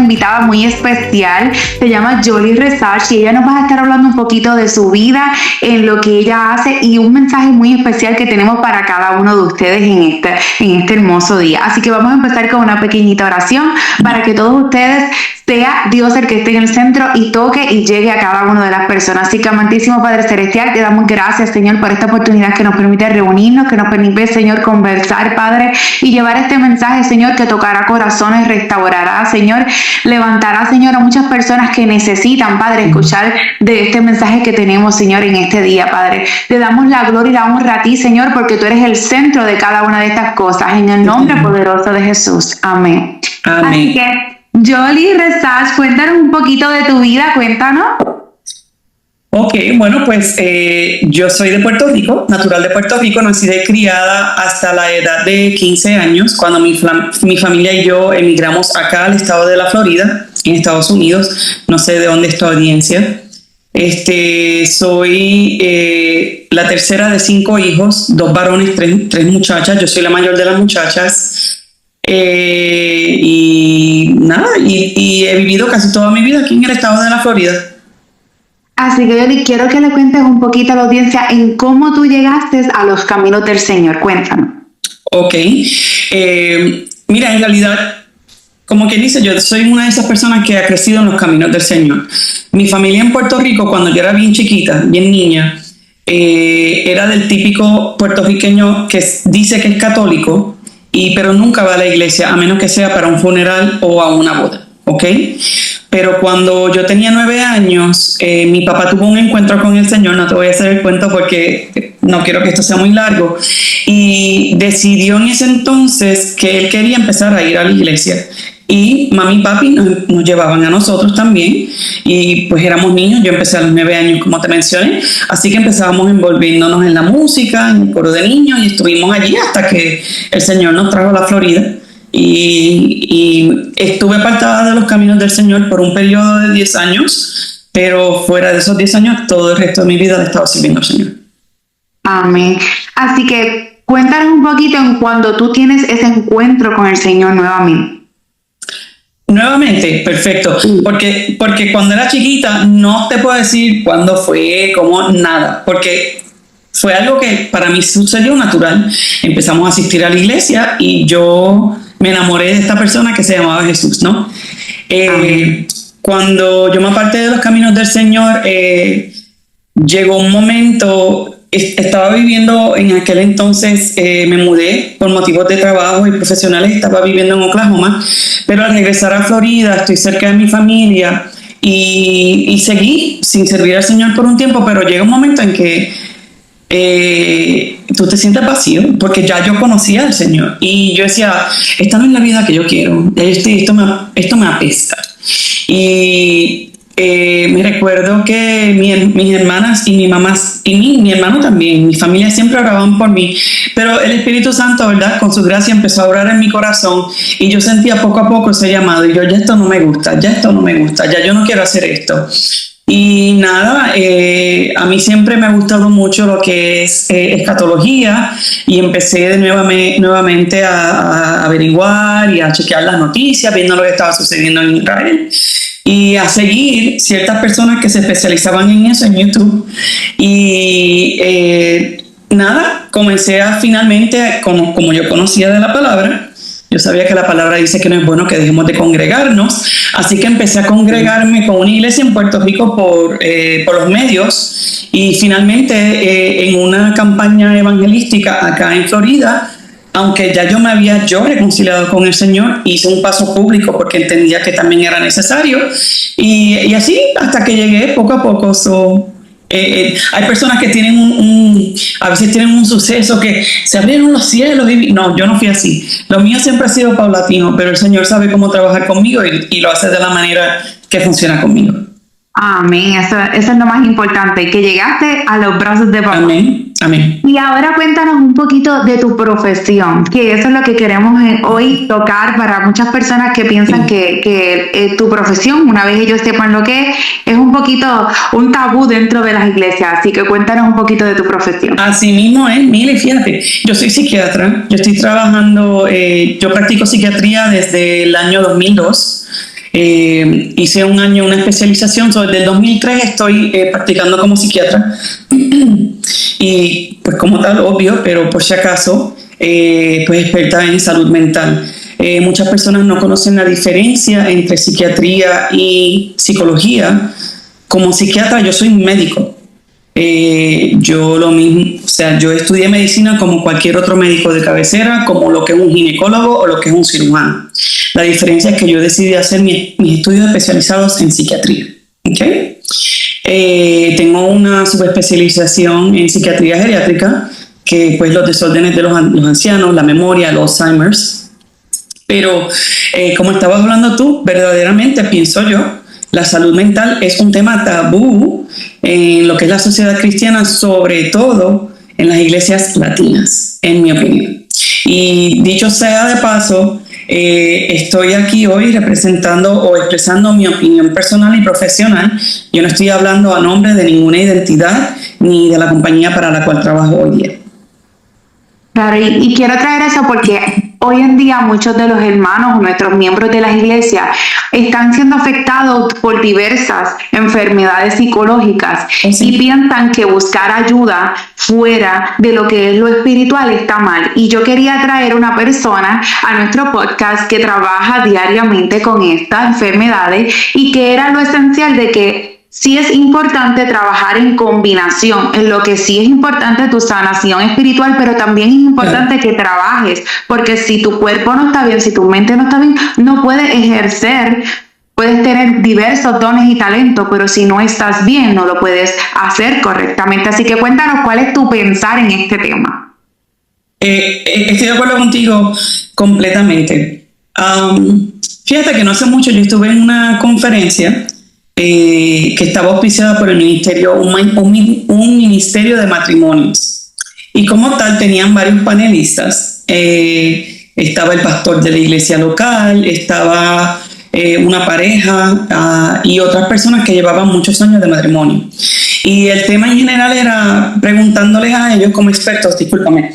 invitada muy especial. Se llama Jolie Resach y ella nos va a estar hablando un poquito de su vida, en lo que ella hace y un mensaje muy especial que tenemos para cada uno de ustedes en este hermoso día. Así que vamos a empezar con una pequeñita oración para que todos ustedes sea Dios el que esté en el centro y toque y llegue a cada una de las personas. Así que, amantísimo Padre Celestial, te damos gracias, Señor, por esta oportunidad que nos permite reunirnos, que nos permite, Señor, conversar, Padre, y llevar este mensaje, Señor, que tocará corazones, restaurará, Señor, levantará, Señor, a muchas personas que necesitan, Padre, escuchar de este mensaje que tenemos, Señor, en este día, Padre. Te damos la gloria y la honra a ti, Señor, porque tú eres el centro de cada una de estas cosas. En el nombre poderoso de Jesús. Amén. Amén. Así que, Jolie Resach, cuéntanos un poquito de tu vida, cuéntanos. Ok, bueno, pues yo soy de Puerto Rico, natural de Puerto Rico, nacida y criada hasta la edad de 15 años, cuando mi familia y yo emigramos acá al estado de la Florida, en Estados Unidos. No sé de dónde es tu audiencia. Soy la tercera de 5 hijos, 2 varones, 3 muchachas. Yo soy la mayor de las muchachas. Y nada, y he vivido casi toda mi vida aquí en el estado de la Florida. Así que yo quiero que le cuentes un poquito a la audiencia en cómo tú llegaste a los caminos del Señor. Cuéntanos. Ok. Mira, en realidad, como quien dice, yo soy una de esas personas que ha crecido en los caminos del Señor. Mi familia en Puerto Rico, cuando yo era bien chiquita, bien niña, era del típico puertorriqueño que dice que es católico, pero nunca va a la iglesia, a menos que sea para un funeral o a una boda, ¿ok? Pero cuando yo tenía 9 años, mi papá tuvo un encuentro con el Señor. No te voy a hacer el cuento porque no quiero que esto sea muy largo, y decidió en ese entonces que él quería empezar a ir a la iglesia. Y mami y papi nos llevaban a nosotros también, y pues éramos niños. Yo empecé a los 9 años, como te mencioné, así que empezábamos envolviéndonos en la música, en el coro de niños, y estuvimos allí hasta que el Señor nos trajo a la Florida, y estuve apartada de los caminos del Señor por un periodo de 10 años, pero fuera de esos 10 años, todo el resto de mi vida le he estado sirviendo al Señor. Amén. Así que cuéntanos un poquito en cuando tú tienes ese encuentro con el Señor nuevamente. Nuevamente, perfecto, porque cuando era chiquita no te puedo decir cuándo fue, cómo, nada, porque fue algo que para mí sucedió natural. Empezamos a asistir a la iglesia y yo me enamoré de esta persona que se llamaba Jesús, ¿no? Cuando yo me aparté de los caminos del Señor, llegó un momento. Estaba viviendo en aquel entonces, me mudé por motivos de trabajo y profesionales, estaba viviendo en Oklahoma, pero al regresar a Florida estoy cerca de mi familia y seguí sin servir al Señor por un tiempo, pero llega un momento en que tú te sientes vacío, porque ya yo conocía al Señor y yo decía, esta no es la vida que yo quiero, esto me apesta. Y me recuerdo que mis hermanas y mi mamá y mi hermano también, mi familia siempre oraban por mí, pero el Espíritu Santo, ¿verdad?, con su gracia empezó a orar en mi corazón, y yo sentía poco a poco ese llamado, y yo, ya esto no me gusta, ya yo no quiero hacer esto. Y nada, a mí siempre me ha gustado mucho lo que es escatología, y empecé nuevamente a averiguar y a chequear las noticias, viendo lo que estaba sucediendo en Israel, y a seguir ciertas personas que se especializaban en eso en YouTube. Y nada, comencé a finalmente, como yo conocía de la palabra, yo sabía que la palabra dice que no es bueno que dejemos de congregarnos, así que empecé a congregarme con una iglesia en Puerto Rico por los medios, y finalmente en una campaña evangelística acá en Florida, aunque ya yo me había reconciliado con el Señor, hice un paso público porque entendía que también era necesario, y así hasta que llegué poco a poco. Hay personas que tienen a veces tienen un suceso que se abrieron los cielos, no, yo no fui así. Lo mío siempre ha sido paulatino, pero el Señor sabe cómo trabajar conmigo y lo hace de la manera que funciona conmigo. Amén, eso es lo más importante, que llegaste a los brazos de papá. Amén, amén. Y ahora cuéntanos un poquito de tu profesión, que eso es lo que queremos hoy tocar para muchas personas que piensan que tu profesión, una vez ellos sepan lo que es un poquito un tabú dentro de las iglesias. Así que cuéntanos un poquito de tu profesión. Así mismo es, mire, fíjate, yo soy psiquiatra, yo estoy trabajando, yo practico psiquiatría desde el año 2002. Hice un año una especialización, desde el 2003 estoy practicando como psiquiatra y pues como tal, obvio, pero por si acaso, pues experta en salud mental. Muchas personas no conocen la diferencia entre psiquiatría y psicología. Como psiquiatra yo soy médico. Yo lo mismo, o sea, yo estudié medicina como cualquier otro médico de cabecera, como lo que es un ginecólogo o lo que es un cirujano. La diferencia es que yo decidí hacer mis estudios especializados en psiquiatría. ¿Okay? Tengo una subespecialización en psiquiatría geriátrica, que pues los desórdenes de los ancianos, la memoria, el Alzheimer's. Pero como estabas hablando tú, verdaderamente pienso yo, la salud mental es un tema tabú en lo que es la sociedad cristiana, sobre todo en las iglesias latinas, en mi opinión. Y dicho sea de paso, estoy aquí hoy representando o expresando mi opinión personal y profesional. Yo no estoy hablando a nombre de ninguna identidad ni de la compañía para la cual trabajo hoy día. Claro, y quiero traer eso porque hoy en día muchos de los hermanos, nuestros miembros de las iglesias, están siendo afectados por diversas enfermedades psicológicas y piensan que buscar ayuda fuera de lo que es lo espiritual está mal. Y yo quería traer una persona a nuestro podcast que trabaja diariamente con estas enfermedades y que era lo esencial de que sí es importante trabajar en combinación, en lo que sí es importante tu sanación espiritual, pero también es importante que trabajes, porque si tu cuerpo no está bien, si tu mente no está bien, no puedes ejercer, puedes tener diversos dones y talentos, pero si no estás bien, no lo puedes hacer correctamente. Así que cuéntanos cuál es tu pensar en este tema. Estoy de acuerdo contigo completamente. Fíjate que no hace mucho yo estuve en una conferencia que estaba auspiciada por el ministerio, un ministerio de matrimonios. Y como tal tenían varios panelistas. Estaba el pastor de la iglesia local, estaba una pareja y otras personas que llevaban muchos años de matrimonio. Y el tema en general era preguntándoles a ellos como expertos, discúlpame,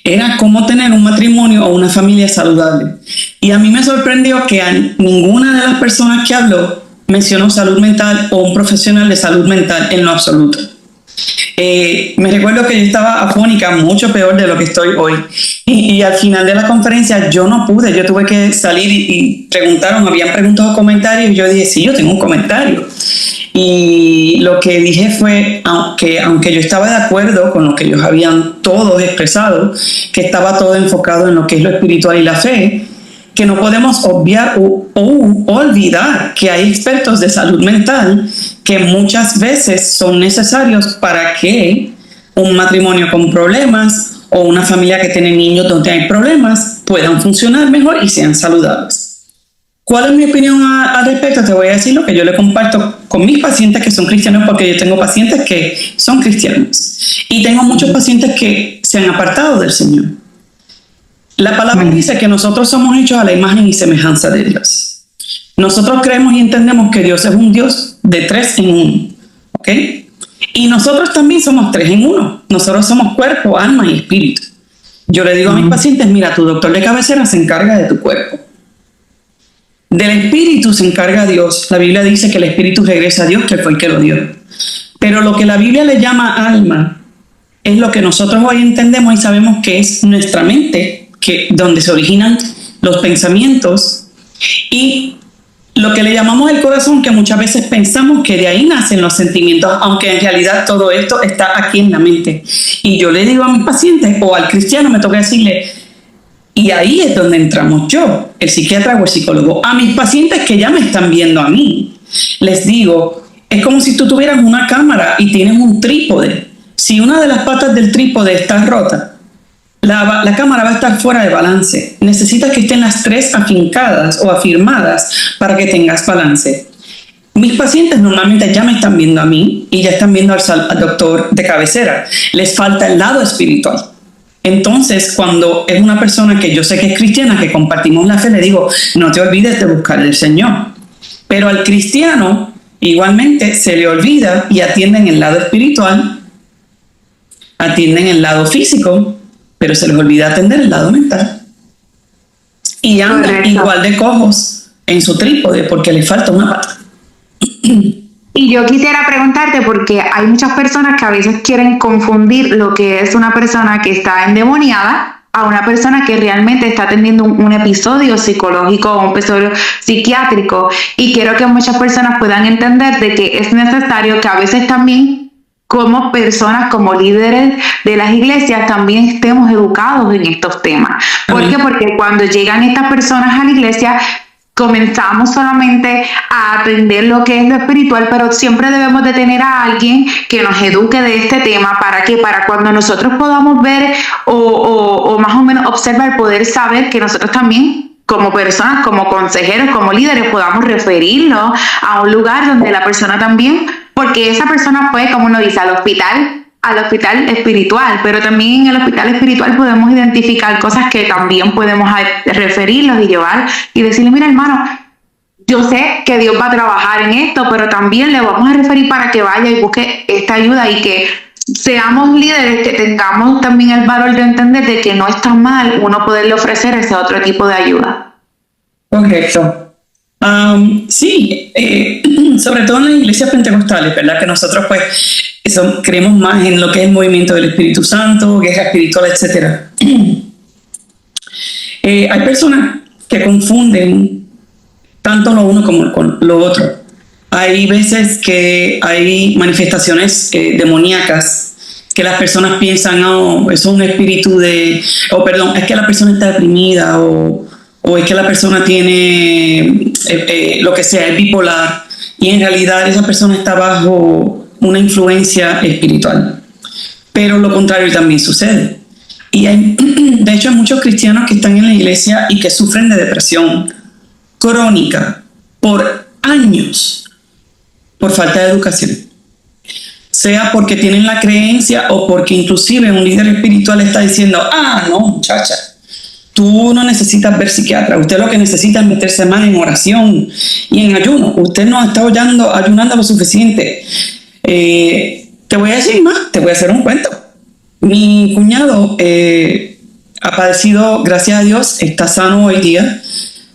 era cómo tener un matrimonio o una familia saludable. Y a mí me sorprendió que a ninguna de las personas que habló mencionó salud mental o un profesional de salud mental en lo absoluto. Me recuerdo que yo estaba afónica, mucho peor de lo que estoy hoy. Y al final de la conferencia yo no pude, yo tuve que salir y habían preguntado comentarios y yo dije, sí, yo tengo un comentario. Y lo que dije fue, aunque yo estaba de acuerdo con lo que ellos habían todos expresado, que estaba todo enfocado en lo que es lo espiritual y la fe, que no podemos obviar o olvidar que hay expertos de salud mental que muchas veces son necesarios para que un matrimonio con problemas o una familia que tiene niños donde hay problemas puedan funcionar mejor y sean saludables. ¿Cuál es mi opinión al respecto? Te voy a decir lo que yo le comparto con mis pacientes que son cristianos, porque yo tengo pacientes que son cristianos y tengo muchos pacientes que se han apartado del Señor. La palabra dice que nosotros somos hechos a la imagen y semejanza de Dios. Nosotros creemos y entendemos que Dios es un Dios de 3 en 1, ¿ok? Y nosotros también somos 3 en 1. Nosotros somos cuerpo, alma y espíritu. Yo le digo a mis pacientes, mira, tu doctor de cabecera se encarga de tu cuerpo. Del espíritu se encarga Dios. La Biblia dice que el espíritu regresa a Dios, que fue el que lo dio. Pero lo que la Biblia le llama alma es lo que nosotros hoy entendemos y sabemos que es nuestra mente, donde se originan los pensamientos, y lo que le llamamos el corazón, que muchas veces pensamos que de ahí nacen los sentimientos, aunque en realidad todo esto está aquí en la mente. Y yo le digo a mis pacientes, o al cristiano me toca decirle, y ahí es donde entramos yo, el psiquiatra o el psicólogo. A mis pacientes que ya me están viendo a mí, les digo, es como si tú tuvieras una cámara y tienes un trípode. Si una de las patas del trípode está rota, la cámara va a estar fuera de balance. Necesitas que estén las 3 afincadas o afirmadas para que tengas balance. Mis pacientes normalmente ya me están viendo a mí y ya están viendo al doctor de cabecera. Les falta el lado espiritual. Entonces, cuando es una persona que yo sé que es cristiana, que compartimos la fe, le digo, no te olvides de buscar al Señor. Pero al cristiano, igualmente, se le olvida y atienden el lado espiritual, atienden el lado físico, pero se les olvida atender el lado mental. Y andan igual de cojos en su trípode porque le falta una pata. Y yo quisiera preguntarte, porque hay muchas personas que a veces quieren confundir lo que es una persona que está endemoniada a una persona que realmente está teniendo un episodio psicológico o un episodio psiquiátrico. Y quiero que muchas personas puedan entender de que es necesario que a veces también, como personas, como líderes de las iglesias, también estemos educados en estos temas. ¿Por qué? Porque cuando llegan estas personas a la iglesia, comenzamos solamente a atender lo que es lo espiritual, pero siempre debemos de tener a alguien que nos eduque de este tema. ¿Para qué? Para cuando nosotros podamos ver o más o menos observar, poder saber que nosotros también, como personas, como consejeros, como líderes, podamos referirlo a un lugar donde la persona también, porque esa persona fue, como uno dice, al hospital espiritual, pero también en el hospital espiritual podemos identificar cosas que también podemos referirlos y llevar y decirle, mira, hermano, yo sé que Dios va a trabajar en esto, pero también le vamos a referir para que vaya y busque esta ayuda, y que seamos líderes, que tengamos también el valor de entender de que no está mal uno poderle ofrecer ese otro tipo de ayuda. Correcto. Sí, sobre todo en las iglesias pentecostales, ¿verdad? Que nosotros pues creemos más en lo que es el movimiento del Espíritu Santo, guerra espiritual, etc. Hay personas que confunden tanto lo uno como con lo otro. Hay veces que hay manifestaciones demoníacas que las personas piensan, no, eso es un espíritu es que la persona está deprimida o es que la persona tiene lo que sea, es bipolar, y en realidad esa persona está bajo una influencia espiritual. Pero lo contrario también sucede. Y de hecho hay muchos cristianos que están en la iglesia y que sufren de depresión crónica por años por falta de educación. Sea porque tienen la creencia o porque inclusive un líder espiritual está diciendo, no, muchacha, tú no necesitas ver psiquiatra, usted lo que necesita es meterse más en oración y en ayuno. Usted no ha estado ayunando lo suficiente. Te voy a decir más, te voy a hacer un cuento. Mi cuñado ha padecido, gracias a Dios, está sano hoy día,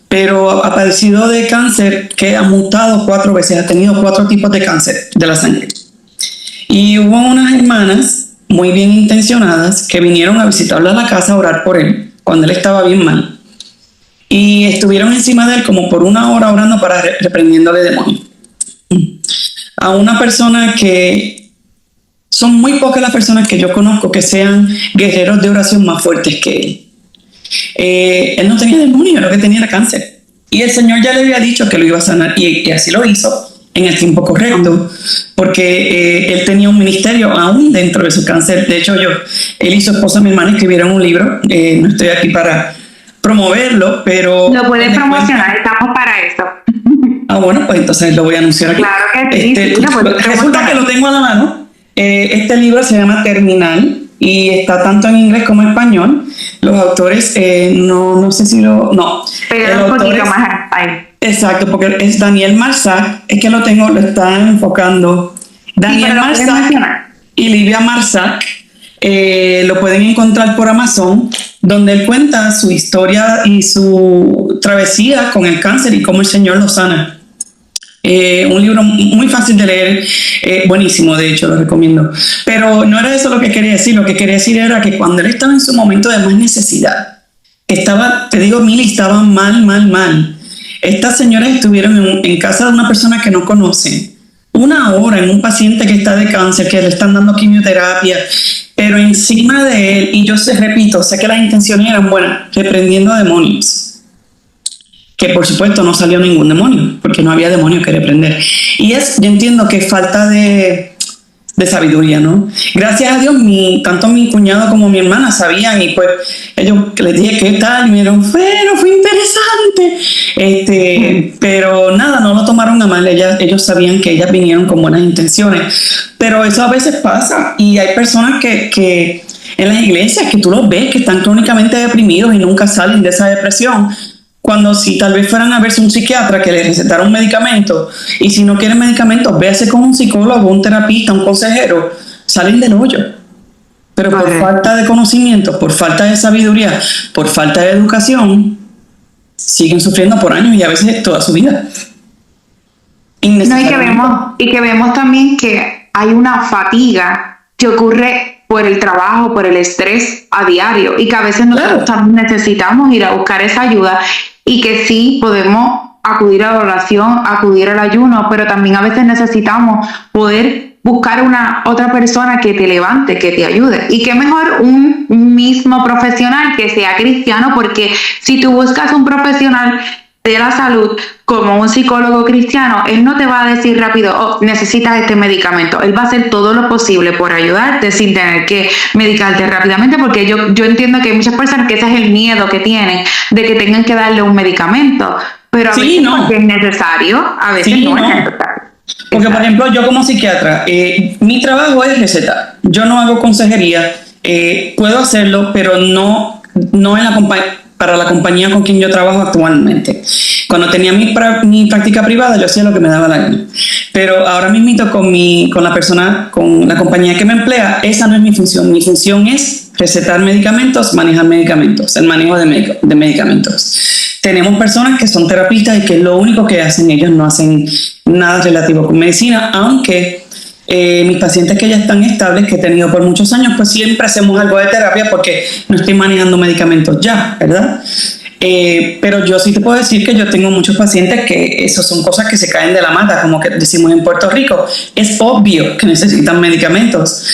pero ha padecido de cáncer que ha mutado 4 veces, ha tenido 4 tipos de cáncer de la sangre. Y hubo unas hermanas muy bien intencionadas que vinieron a visitarlo a la casa a orar por él cuando él estaba bien mal, y estuvieron encima de él como por 1 hora orando reprendiéndole demonios. A una persona que son muy pocas las personas que yo conozco que sean guerreros de oración más fuertes que él. Él no tenía demonio, lo que tenía era cáncer, y el Señor ya le había dicho que lo iba a sanar, y así lo hizo en el tiempo correcto, porque él tenía un ministerio aún dentro de su cáncer. De hecho, él y su esposa, mi hermana, escribieron un libro. No estoy aquí para promoverlo, pero... Lo puedes promocionar, estamos para eso. Bueno, pues entonces lo voy a anunciar aquí. Claro que sí, resulta que lo tengo a la mano. Este libro se llama Terminal y está tanto en inglés como en español. Los autores, no sé si lo... No. Pero un poquito más ahí. Exacto, porque es Daniel Marsac, es que lo está enfocando. Daniel Marsac y Livia Marsac, lo pueden encontrar por Amazon, donde él cuenta su historia y su travesía con el cáncer y cómo el Señor lo sana. Un libro muy fácil de leer, buenísimo, de hecho lo recomiendo. Pero no era eso lo que quería decir. Lo que quería decir era que cuando él estaba en su momento de más necesidad, Mili estaba mal. Estas señoras estuvieron en casa de una persona que no conocen 1 hora en un paciente que está de cáncer, que le están dando quimioterapia, pero encima de él, y repito, sé que las intenciones eran buenas, reprendiendo demonios, que por supuesto no salió ningún demonio, porque no había demonio que reprender. Y yo entiendo que falta de sabiduría, ¿no? Gracias a Dios, tanto mi cuñado como mi hermana sabían, y pues ellos les dije qué tal, y me dijeron, bueno, fue interesante, pero nada, no lo tomaron a mal. Ellos sabían que ellas vinieron con buenas intenciones, pero eso a veces pasa, y hay personas que en las iglesias que tú los ves que están crónicamente deprimidos y nunca salen de esa depresión, cuando si tal vez fueran a verse un psiquiatra que les recetara un medicamento, y si no quieren medicamentos, véase con un psicólogo, un terapista, un consejero, salen del hoyo. Pero por falta de conocimiento, por falta de sabiduría, por falta de educación, siguen sufriendo por años y a veces toda su vida. No, y que vemos también que hay una fatiga que ocurre por el trabajo, por el estrés a diario, y que a veces nosotros también necesitamos ir a buscar esa ayuda, y que sí podemos acudir a la oración, acudir al ayuno, pero también a veces necesitamos poder buscar una otra persona que te levante, que te ayude. Y qué mejor un mismo profesional que sea cristiano, porque si tú buscas un profesional de la salud como un psicólogo cristiano, él no te va a decir rápido, oh, necesitas este medicamento. Él va a hacer todo lo posible por ayudarte sin tener que medicarte rápidamente, porque yo entiendo que hay muchas personas que ese es el miedo que tienen de que tengan que darle un medicamento, pero a veces porque es necesario, a veces no es necesario. Porque, por ejemplo, yo como psiquiatra, mi trabajo es recetar. Yo no hago consejería, puedo hacerlo, pero no en la para la compañía con quien yo trabajo actualmente. Cuando tenía mi práctica privada, yo hacía lo que me daba la gana. Pero ahora mismo con la compañía que me emplea, esa no es mi función. Mi función es recetar medicamentos, manejar medicamentos, el manejo de medicamentos. Tenemos personas que son terapistas y que lo único que hacen, ellos no hacen nada relativo con medicina, aunque mis pacientes que ya están estables, que he tenido por muchos años, pues siempre hacemos algo de terapia porque no estoy manejando medicamentos ya, ¿verdad? Pero yo sí te puedo decir que yo tengo muchos pacientes que eso son cosas que se caen de la mata, como que decimos en Puerto Rico. Es obvio que necesitan medicamentos.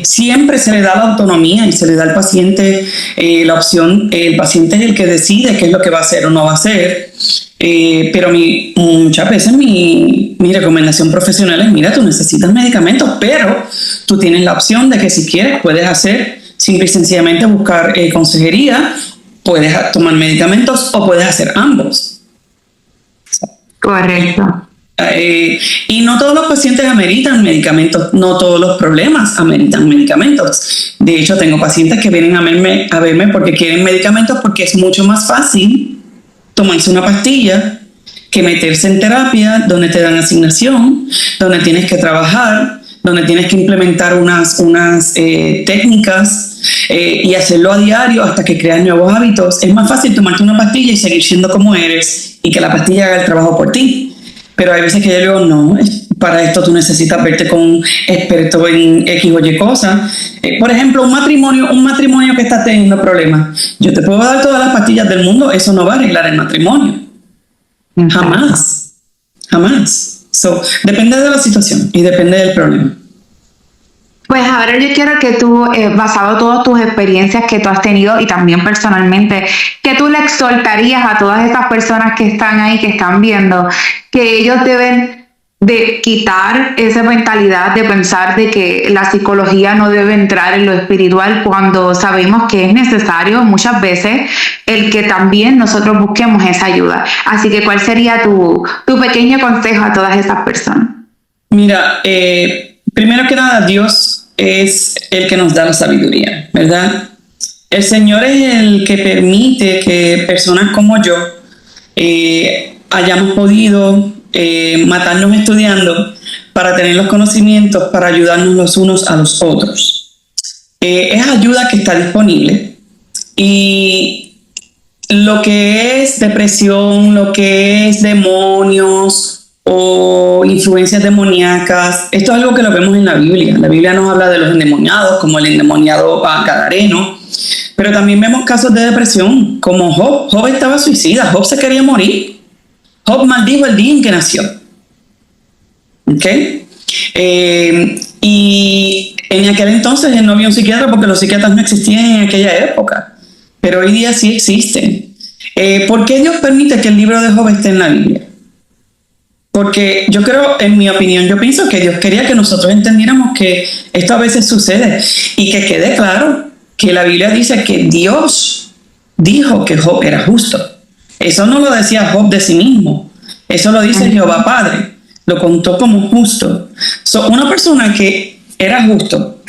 Siempre se le da la autonomía y se le da al paciente la opción. El paciente es el que decide qué es lo que va a hacer o no va a hacer. Pero muchas veces mi recomendación profesional es, mira, tú necesitas medicamentos, pero tú tienes la opción de que si quieres puedes hacer simple y sencillamente buscar consejería, puedes tomar medicamentos o puedes hacer ambos. Correcto. Y no todos los pacientes ameritan medicamentos, no todos los problemas ameritan medicamentos. De hecho, tengo pacientes que vienen a verme porque quieren medicamentos, porque es mucho más fácil tomarse una pastilla que meterse en terapia donde te dan asignación, donde tienes que trabajar, donde tienes que implementar unas técnicas y hacerlo a diario hasta que creas nuevos hábitos. Es más fácil tomarte una pastilla y seguir siendo como eres y que la pastilla haga el trabajo por ti. Pero hay veces que yo digo, no, para esto tú necesitas verte con un experto en X o Y cosas. Por ejemplo, un matrimonio que está teniendo problemas. Yo te puedo dar todas las pastillas del mundo, eso no va a arreglar el matrimonio. Jamás. Depende de la situación y depende del problema. Pues ahora yo quiero que tú, basado en todas tus experiencias que tú has tenido y también personalmente, que tú le exhortarías a todas esas personas que están ahí, que están viendo, que ellos deben de quitar esa mentalidad de pensar de que la psicología no debe entrar en lo espiritual, cuando sabemos que es necesario muchas veces el que también nosotros busquemos esa ayuda. Así que, ¿cuál sería tu pequeño consejo a todas esas personas? Mira, primero que nada, Dios es el que nos da la sabiduría, ¿verdad? El Señor es el que permite que personas como yo hayamos podido matarnos estudiando para tener los conocimientos, para ayudarnos los unos a los otros. Es ayuda que está disponible, y lo que es depresión, lo que es demonios o influencias demoníacas, esto es algo que lo vemos en la Biblia. La Biblia nos habla de los endemoniados, como el endemoniado Gadareno, pero también vemos casos de depresión, como Job. Job estaba suicida, Job se quería morir. Job maldijo el día en que nació. ¿Ok? Y en aquel entonces él no había un psiquiatra, porque los psiquiatras no existían en aquella época, pero hoy día sí existen. ¿Por qué Dios permite que el libro de Job esté en la Biblia? Porque yo creo, en mi opinión, yo pienso que Dios quería que nosotros entendiéramos que esto a veces sucede, y que quede claro que la Biblia dice que Dios dijo que Job era justo. Eso no lo decía Job de sí mismo, eso lo dice Jehová Padre, lo contó como justo. Una persona que era justo,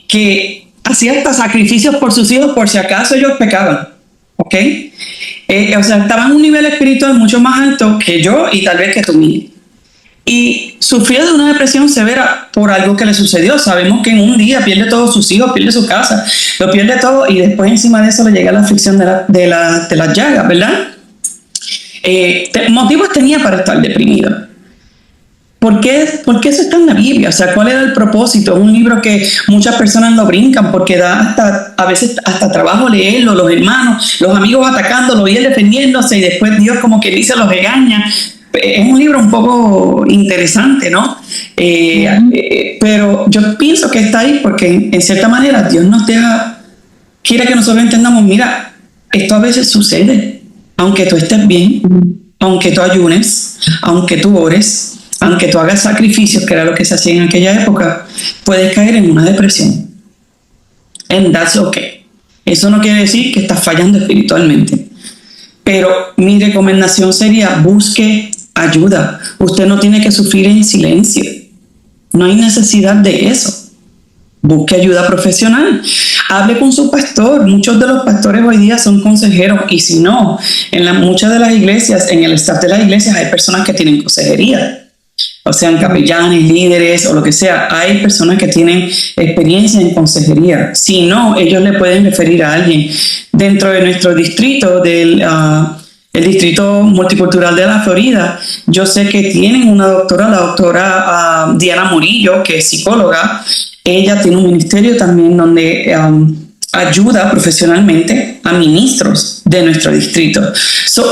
que hacía hasta sacrificios por sus hijos por si acaso ellos pecaban, ¿ok? O sea, estaba en un nivel espiritual mucho más alto que yo y tal vez que tú mismo. Y sufría de una depresión severa por algo que le sucedió. Sabemos que en un día pierde todos sus hijos, pierde su casa, lo pierde todo, y después encima de eso le llega la aflicción de las llagas, ¿verdad? Motivos tenía para estar deprimido. ¿Por qué eso está en la Biblia? O sea, ¿cuál era el propósito? Es un libro que muchas personas lo brincan porque da a veces hasta trabajo leerlo, los hermanos, los amigos atacándolo y él defendiéndose, y después Dios como que dice, los regaña. Es un libro un poco interesante, ¿no? Pero yo pienso que está ahí porque en cierta manera Dios nos quiere que nosotros entendamos, mira, esto a veces sucede, aunque tú estés bien, aunque tú ayunes, aunque tú ores, aunque tú hagas sacrificios, que era lo que se hacía en aquella época, puedes caer en una depresión. And that's okay. Eso no quiere decir que estás fallando espiritualmente. Pero mi recomendación sería, busque ayuda. Usted no tiene que sufrir en silencio. No hay necesidad de eso. Busque ayuda profesional. Hable con su pastor. Muchos de los pastores hoy día son consejeros, y si no, muchas de las iglesias, en el staff de las iglesias hay personas que tienen consejería. O sean capellanes, líderes o lo que sea, hay personas que tienen experiencia en consejería. Si no, ellos le pueden referir a alguien. Dentro de nuestro distrito, el Distrito Multicultural de la Florida, yo sé que tienen una doctora, la doctora Diana Murillo, que es psicóloga. Ella tiene un ministerio también donde ayuda profesionalmente a ministros de nuestro distrito.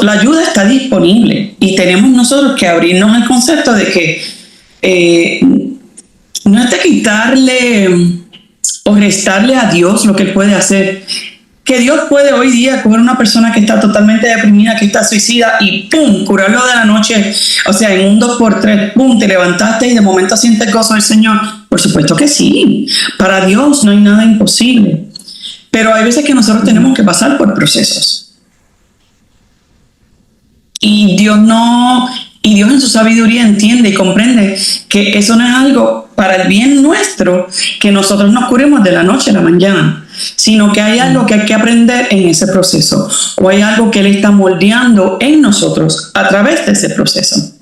La ayuda está disponible y tenemos nosotros que abrirnos al concepto de que no es de quitarle o restarle a Dios lo que Él puede hacer. Que Dios puede hoy día coger una persona que está totalmente deprimida, que está suicida, y ¡pum!, curarlo de la noche. O sea, en un 2x3, ¡pum!, te levantaste y de momento sientes gozo del Señor. Por supuesto que sí. Para Dios no hay nada imposible. Pero hay veces que nosotros tenemos que pasar por procesos. Y Dios en su sabiduría entiende y comprende que eso no es algo para el bien nuestro, que nosotros nos curemos de la noche a la mañana, sino que hay algo que hay que aprender en ese proceso, o hay algo que Él está moldeando en nosotros a través de ese proceso.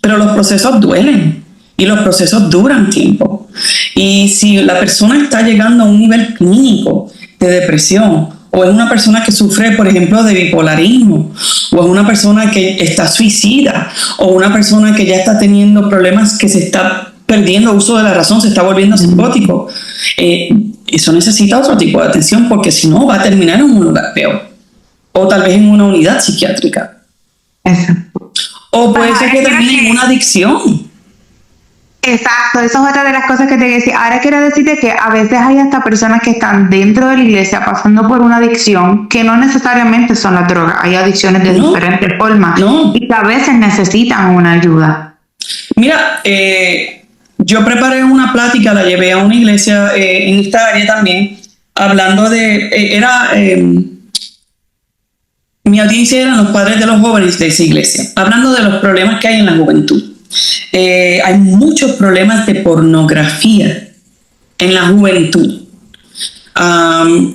Pero los procesos duelen y los procesos duran tiempo. Y si la persona está llegando a un nivel clínico de depresión, o es una persona que sufre, por ejemplo, de bipolarismo, o es una persona que está suicida, o una persona que ya está teniendo problemas, que se está perdiendo uso de la razón, se está volviendo psicótico, eso necesita otro tipo de atención, porque si no va a terminar en un lugar peor, o tal vez en una unidad psiquiátrica. Exacto. O puede ser que termine en una adicción. Exacto, eso es otra de las cosas que te decía. Ahora quiero decirte que a veces hay hasta personas que están dentro de la iglesia pasando por una adicción que no necesariamente son las drogas. Hay adicciones de diferentes formas y que a veces necesitan una ayuda. Mira, yo preparé una plática, la llevé a una iglesia en esta área también, hablando de, mi audiencia eran los padres de los jóvenes de esa iglesia, hablando de los problemas que hay en la juventud. Hay muchos problemas de pornografía en la juventud,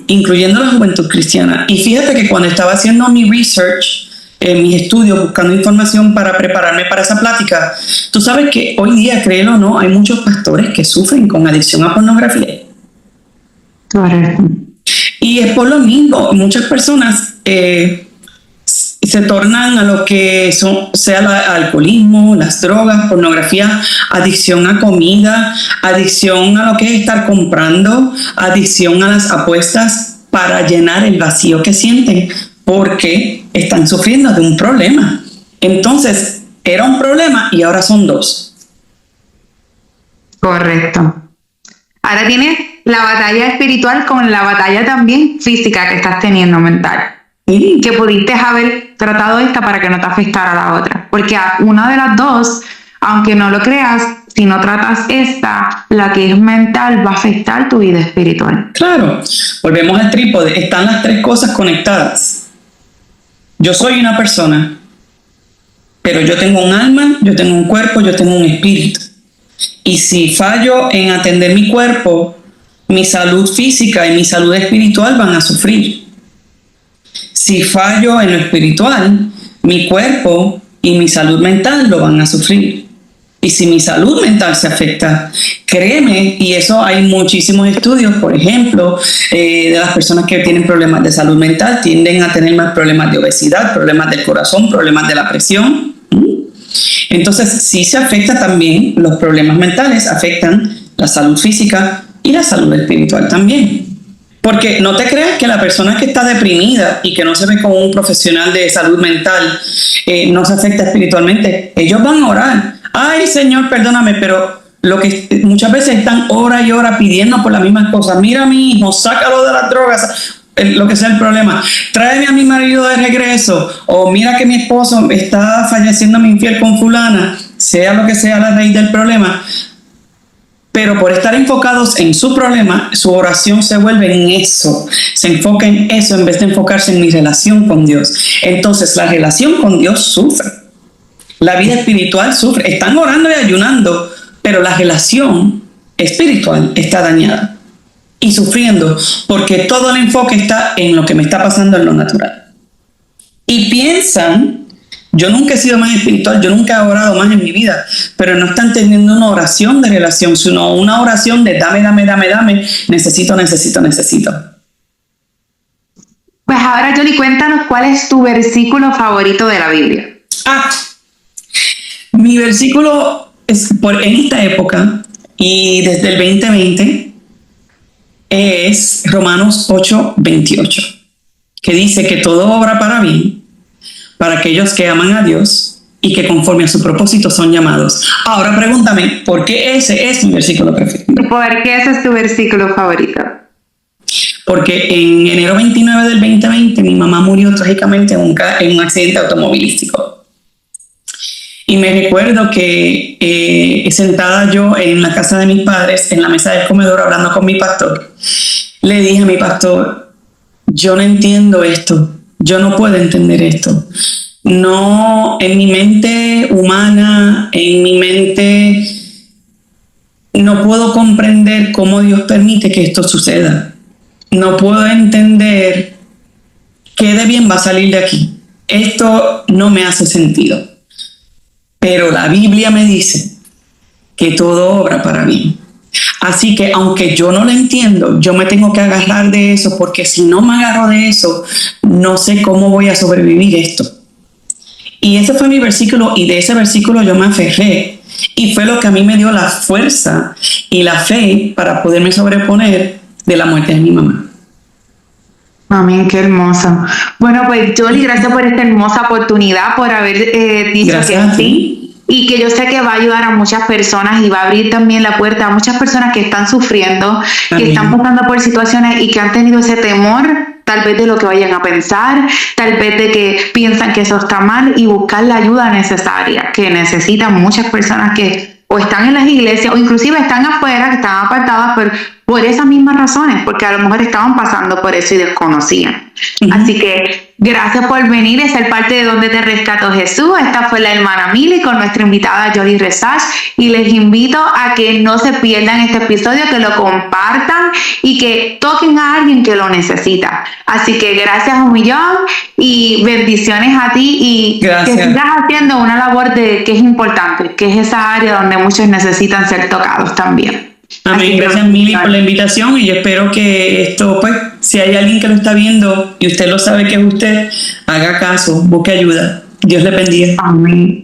incluyendo la juventud cristiana. Y fíjate que cuando estaba haciendo mi research, mis estudios, buscando información para prepararme para esa plática, tú sabes que hoy día, créelo o no, hay muchos pastores que sufren con adicción a pornografía. Correcto. Y es por lo mismo, muchas personas se tornan a lo que sea el alcoholismo, las drogas, pornografía, adicción a comida, adicción a lo que es estar comprando, adicción a las apuestas para llenar el vacío que sienten, porque están sufriendo de un problema. Entonces, era un problema y ahora son dos. Correcto. Ahora tienes la batalla espiritual con la batalla también física que estás teniendo mental. Sí. Que pudiste haber tratado esta para que no te afectara a la otra. Porque a una de las dos, aunque no lo creas, si no tratas esta, la que es mental va a afectar tu vida espiritual. Claro, volvemos al trípode. Están las tres cosas conectadas. Yo soy una persona, pero yo tengo un alma, yo tengo un cuerpo, yo tengo un espíritu. Y si fallo en atender mi cuerpo, mi salud física y mi salud espiritual van a sufrir. Si fallo en lo espiritual, mi cuerpo y mi salud mental lo van a sufrir. Y si mi salud mental se afecta, créeme, y eso hay muchísimos estudios, por ejemplo, de las personas que tienen problemas de salud mental tienden a tener más problemas de obesidad, problemas del corazón, problemas de la presión. Entonces, sí se afecta también, los problemas mentales afectan la salud física y la salud espiritual también. Porque no te creas que la persona que está deprimida y que no se ve como un profesional de salud mental no se afecta espiritualmente. Ellos van a orar. Ay, Señor, perdóname, pero lo que muchas veces están hora y hora pidiendo por las mismas cosas. Mira a mi hijo, sácalo de las drogas, lo que sea el problema. Tráeme a mi marido de regreso. O mira que mi esposo está falleciéndome infiel con fulana. Sea lo que sea la raíz del problema. Pero por estar enfocados en su problema, su oración se vuelve en eso. Se enfoca en eso en vez de enfocarse en mi relación con Dios. Entonces la relación con Dios sufre. La vida espiritual sufre. Están orando y ayunando, pero la relación espiritual está dañada y sufriendo porque todo el enfoque está en lo que me está pasando en lo natural. Y piensan, yo nunca he sido más espiritual, yo nunca he orado más en mi vida, pero no están teniendo una oración de relación, sino una oración de dame, necesito. Pues ahora, Yoli, cuéntanos cuál es tu versículo favorito de la Biblia. Mi versículo en esta época y desde el 2020 es Romanos 8:28, que dice que todo obra para bien para aquellos que aman a Dios y que conforme a su propósito son llamados. Ahora pregúntame, ¿por qué ese es mi versículo preferido? ¿Por qué ese es tu versículo favorito? Porque en enero 29 del 2020 mi mamá murió trágicamente en un accidente automovilístico. Y me recuerdo que sentada yo en la casa de mis padres, en la mesa del comedor, hablando con mi pastor, le dije a mi pastor, yo no entiendo esto, yo no puedo entender esto. No, en mi mente humana, en mi mente, no puedo comprender cómo Dios permite que esto suceda. No puedo entender qué de bien va a salir de aquí. Esto no me hace sentido. Pero la Biblia me dice que todo obra para bien. Así que aunque yo no lo entiendo, yo me tengo que agarrar de eso, porque si no me agarro de eso, no sé cómo voy a sobrevivir esto. Y ese fue mi versículo, y de ese versículo yo me aferré. Y fue lo que a mí me dio la fuerza y la fe para poderme sobreponer de la muerte de mi mamá. Amén, qué hermoso. Bueno, pues Yoli, gracias por esta hermosa oportunidad, por haber dicho Gracias que sí. Y que yo sé que va a ayudar a muchas personas y va a abrir también la puerta a muchas personas que están sufriendo, Amén. que están pasando por situaciones y que han tenido ese temor, tal vez de lo que vayan a pensar, tal vez de que piensan que eso está mal, y buscar la ayuda necesaria que necesitan muchas personas que o están en las iglesias o inclusive están afuera, que están apartadas por esas mismas razones, porque a lo mejor estaban pasando por eso y desconocían. Así que gracias por venir y ser parte de Donde Te Rescató Jesús. Esta fue la hermana Mili con nuestra invitada Yoli Resach, y les invito a que no se pierdan este episodio, que lo compartan y que toquen a alguien que lo necesita. Así que gracias un millón y bendiciones a ti, y gracias. Que sigas haciendo una labor que es importante, que es esa área donde muchos necesitan ser tocados también. Amén. Gracias, Mili, por la invitación, y yo espero que esto, pues, si hay alguien que lo está viendo y usted lo sabe que es usted, haga caso, busque ayuda. Dios le bendiga. Amén.